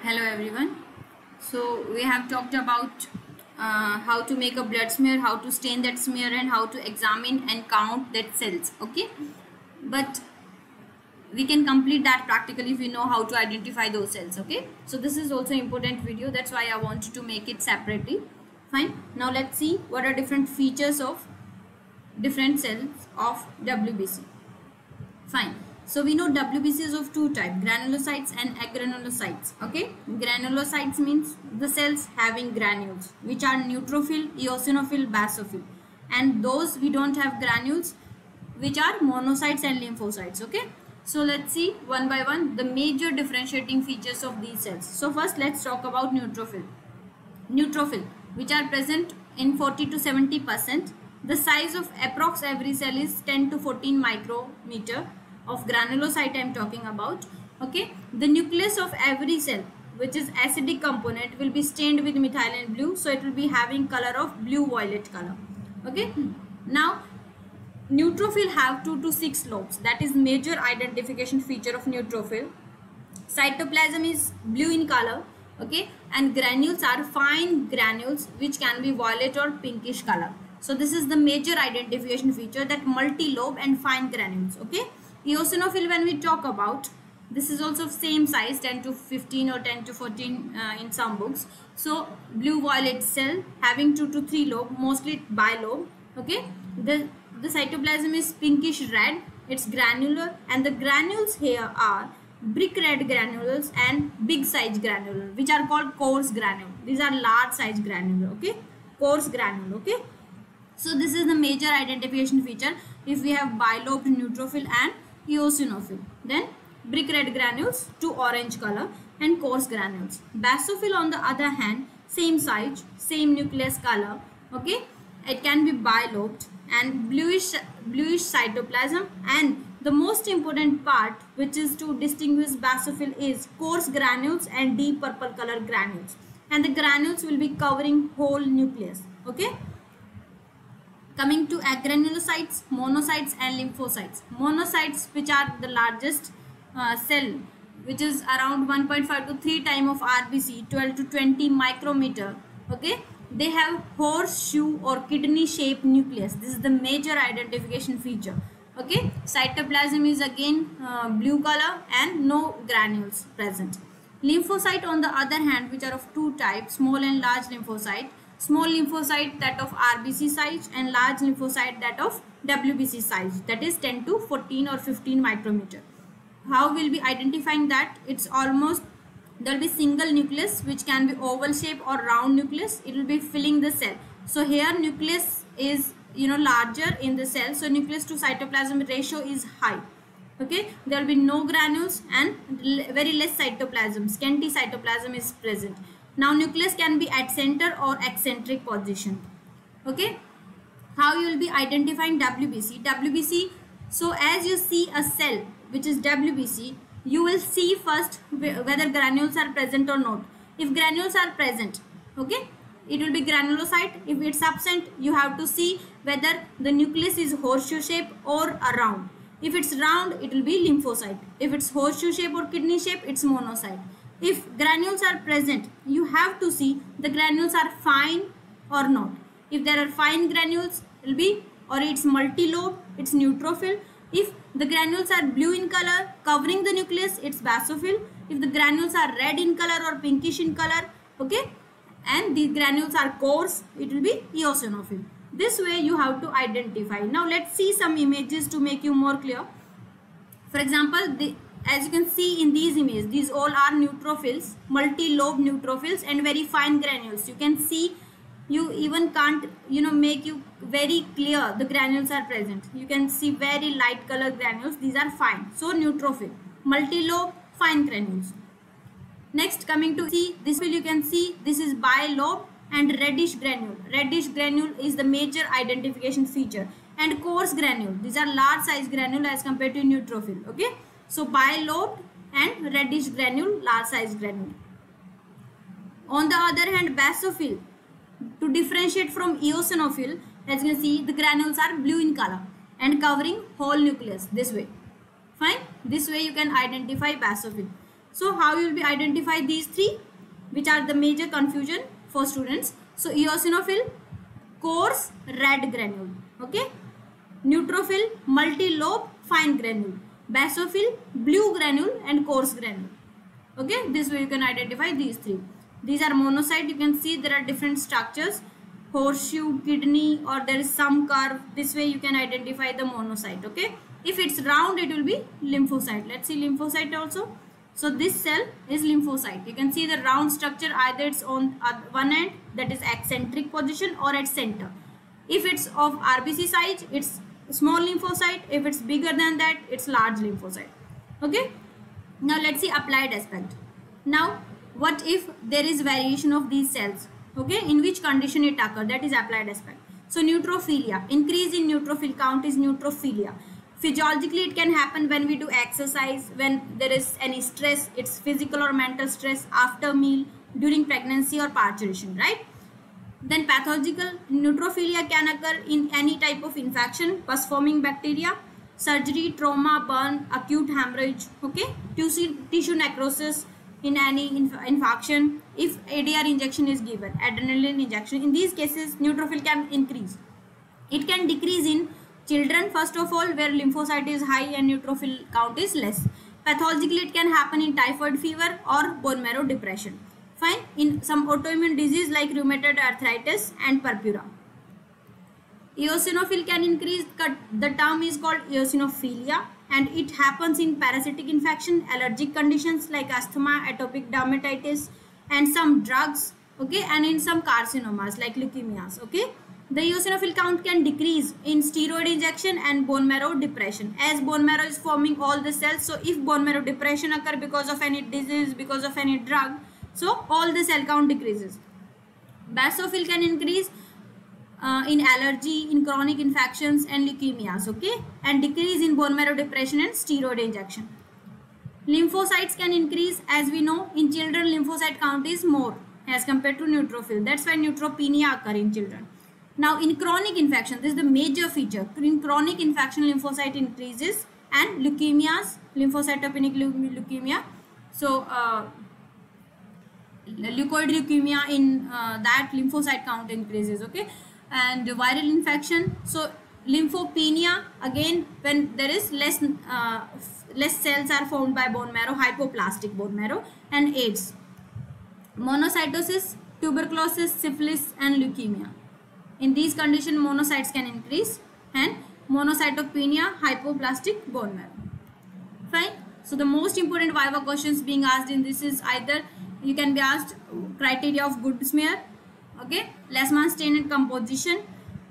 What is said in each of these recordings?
Hello everyone. So we have talked about how to make a blood smear, how to stain that smear, and how to examine and count that cells. Okay, but we can complete that practically if we know how to identify those cells. Okay, so this is also important video. That's why I wanted to make it separately. Fine. Now let's see what are different features of different cells of WBC. Fine. So we know WBC is of two types, granulocytes and agranulocytes. Okay, granulocytes means the cells having granules, which are neutrophil, eosinophil, basophil, and those we don't have granules, which are monocytes and lymphocytes. Okay, so let's see one by one the major differentiating features of these cells. So first let's talk about neutrophil. Neutrophil, which are present in 40 to 70%. The size of approx every cell is 10 to 14 micrometer. Of granulocyte I am talking about. Okay, the nucleus of every cell, which is acidic component, will be stained with methylene blue, so it will be having color of blue violet color. Okay, now neutrophil have 2 to 6 lobes. That is major identification feature of neutrophil. Cytoplasm is blue in color. Okay, and granules are fine granules which can be violet or pinkish color. So this is the major identification feature, that multi-lobe and fine granules. Okay, eosinophil, when we talk about, this is also same size, 10 to 15 or 10 to 14 in some books. So blue violet cell having 2 to 3 lobe, mostly bilobe. Okay, the cytoplasm is pinkish red, it's granular, and the granules here are brick red granules and big size granule, which are called coarse granule. These are large size granule. Okay, coarse granule. Okay, so this is the major identification feature if we have bilobed neutrophil and eosinophil. Then brick red granules to orange color and coarse granules. Basophil on the other hand, same size, same nucleus color. Okay, it can be bilobed and bluish cytoplasm, and the most important part which is to distinguish basophil is coarse granules and deep purple color granules, and the granules will be covering whole nucleus. Okay, coming to agranulocytes, monocytes and lymphocytes. Monocytes, which are the largest cell, which is around 1.5 to 3 times of RBC, 12 to 20 micrometer. Okay, they have horseshoe or kidney shaped nucleus. This is the major identification feature. Okay, cytoplasm is again blue color and no granules present. Lymphocyte on the other hand, which are of two types, small and large lymphocyte. Small lymphocyte that of RBC size, and large lymphocyte that of WBC size, that is 10 to 14 or 15 micrometer. How will be identifying that? It's almost, there will be single nucleus which can be oval shape or round nucleus. It will be filling the cell. So here nucleus is larger in the cell, so nucleus to cytoplasm ratio is high. Okay, there will be no granules and very less cytoplasm, scanty cytoplasm is present. Now nucleus can be at center or eccentric position. Okay, how you will be identifying WBC? WBC, so as you see a cell which is WBC, you will see first whether granules are present or not. If granules are present, okay, it will be granulocyte. If it's absent, you have to see whether the nucleus is horseshoe shape or a round. If it's round, it will be lymphocyte. If it's horseshoe shape or kidney shape, it's monocyte. If granules are present, you have to see the granules are fine or not. If there are fine granules, it will be, or it's multi-lobe, it's neutrophil. If the granules are blue in color, covering the nucleus, it's basophil. If the granules are red in color or pinkish in color, okay, and the granules are coarse, it will be eosinophil. This way you have to identify. Now let's see some images to make you more clear. For example, as you can see in these images, these all are neutrophils, multi-lobe neutrophils and very fine granules. You can see, you even can't make you very clear the granules are present. You can see very light color granules, these are fine. So neutrophil, multi-lobe, fine granules. Next, coming to see this, you can see this is bilobe and reddish granule. Reddish granule is the major identification feature, and coarse granule, these are large size granule as compared to neutrophil. Okay, so bilobed and reddish granule, large size granule. On the other hand, basophil, to differentiate from eosinophil, as you can see, the granules are blue in color and covering whole nucleus this way. Fine, this way you can identify basophil. So how you will be identify these three, which are the major confusion for students. So eosinophil, coarse red granule, okay. Neutrophil, multi-lobe fine granule. Basophil, blue granule and coarse granule. Okay, this way you can identify these three. These are monocyte. You can see there are different structures, horseshoe, kidney, or there is some curve. This way you can identify the monocyte. Okay, if it's round, it will be lymphocyte. Let's see lymphocyte also. So this cell is lymphocyte. You can see the round structure, either it's on one end, that is eccentric position, or at center. If it's of RBC size, it's small lymphocyte. If it's bigger than that, it's large lymphocyte. Okay, now let's see applied aspect. Now what if there is variation of these cells? Okay, in which condition it occurs? That is applied aspect. So neutrophilia, increase in neutrophil count is neutrophilia. Physiologically it can happen when we do exercise, when there is any stress, it's physical or mental stress, after meal, during pregnancy or parturition, right? Then pathological neutrophilia can occur in any type of infection, pus forming bacteria, surgery, trauma, burn, acute hemorrhage, okay, tissue necrosis, in any infarction, if ADR injection is given, adrenaline injection. In these cases neutrophil can increase. It can decrease in children, first of all, where lymphocyte is high and neutrophil count is less. Pathologically it can happen in typhoid fever or bone marrow depression. Fine. In some autoimmune disease like rheumatoid arthritis and purpura. Eosinophil can increase. The term is called eosinophilia, and it happens in parasitic infection, allergic conditions like asthma, atopic dermatitis, and some drugs, okay, and in some carcinomas like leukemias, okay. The eosinophil count can decrease in steroid injection and bone marrow depression, as bone marrow is forming all the cells. So if bone marrow depression occur because of any disease, because of any drug, so all the cell count decreases. Basophil can increase in allergy, in chronic infections and leukemias, okay, and decrease in bone marrow depression and steroid injection. Lymphocytes can increase, as we know, in children lymphocyte count is more as compared to neutrophil. That's why neutropenia occur in children. Now in chronic infection, this is the major feature. In chronic infection, lymphocyte increases, and leukemias, lymphocytopenic leukemia. So leukoid leukemia, in that lymphocyte count increases, okay. And viral infection, so lymphopenia, again when there is less cells are formed by bone marrow, hypoplastic bone marrow, and AIDS. Monocytosis, tuberculosis, syphilis and leukemia. In these conditions monocytes can increase, and monocytopenia, hypoplastic bone marrow. Fine. So the most important viva questions being asked in this is either you can be asked criteria of good smear, okay, Leishman stain and composition,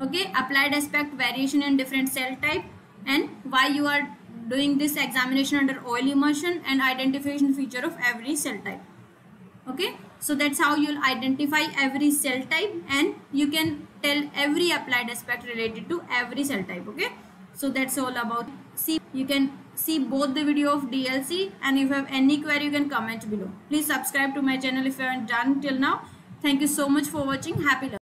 okay, applied aspect, variation in different cell type, and why you are doing this examination under oil immersion, and identification feature of every cell type, okay. So that's how you'll identify every cell type, and you can tell every applied aspect related to every cell type, okay. So that's all about. See, you can see both the video of DLC, and if you have any query you can comment below. Please subscribe to my channel if you haven't done till now. Thank you so much for watching. Happy learning.